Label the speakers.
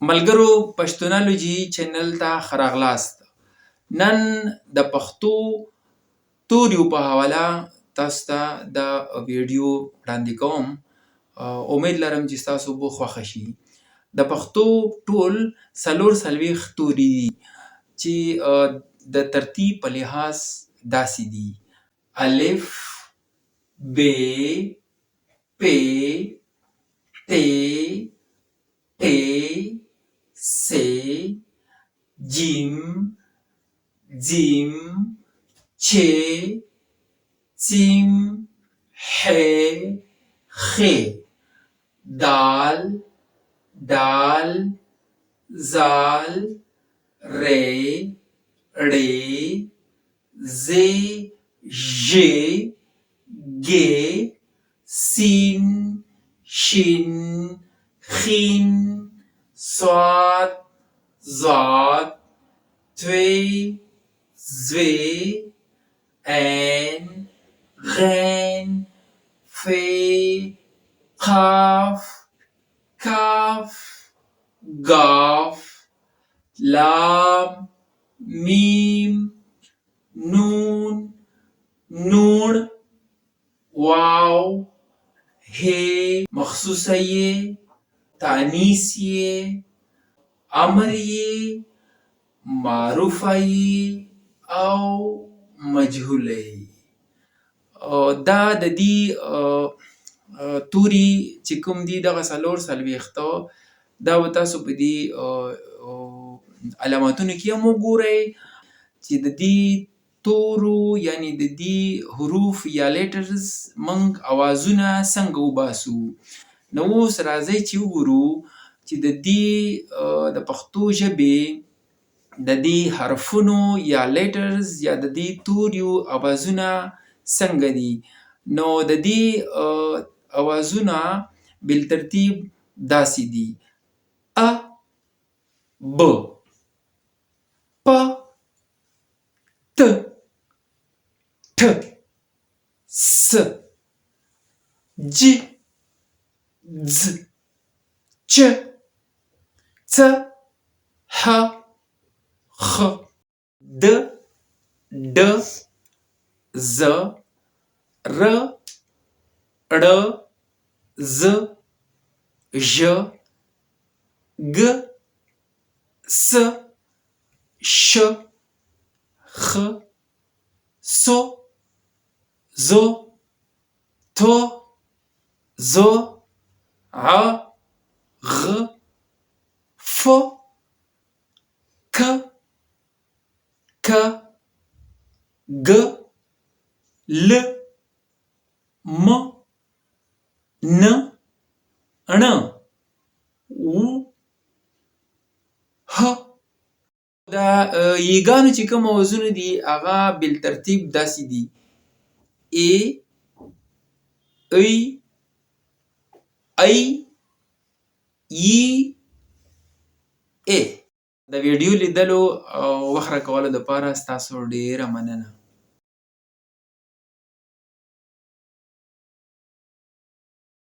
Speaker 1: ملګرو پښتونالوجي چینل ته ښه راغلاست. نن د پښتو توریو په حواله تاسو ته دا ویډیو وړاندې کوم. امید لرم چې ستاسو به خوښه شي. د پښتو ټول 40 توري دي چې د ترتیب په لحاظ داسې دي: الف، ب، پ، ت، ټ، ث، جیم، ځیم، چ، څیم، ح، خ، دال، ډال، زال، ر، ړ، ز، ژ، ګ، سین، شین، خین، صاد، ضاد، طوی، ذوی، عین، غین، فی، قاف، کاف، گاف، لام، میم، نون، نوڼ، واو، ه، مخصوصه ی، تانیث ی، امر ی، معروفه ی او مجهوله ی. دا د دې توري چې کوم دي دغه 40 دا به تاسو په دې علامتونو کې هم وګورئ چې د دې تورو یعنی د دې حروف یا لیټرز موږ اوازونه څنګه وباسو. نو اوس راځئ چې وګورو چې د دې د پښتو ژبې د دې حرفونو یا لیټرز یا د دې توریو اوازونه څنګه دي. نو د دې اوازونه بالترتیب داسې دي: ا، ب، پ، ت، ټ، ث، ج، ځ، چ، څ، ح، خ، د، ډ، ز، ر، ړ، ز، ژ، ګ، س، ش، خ، سو، زو، تو، زو، ع، غ، ف، ک، ک، ګ، ل، م، ن، ڼ، و، ح. دا یګانو چې کوم اوازونه دي هغه بالترتیب داسې دي: ای، ای، ای، ی، ای. د ویډیو لیدلو او وخت راکولو لپاره ستاسو ډیره مننه.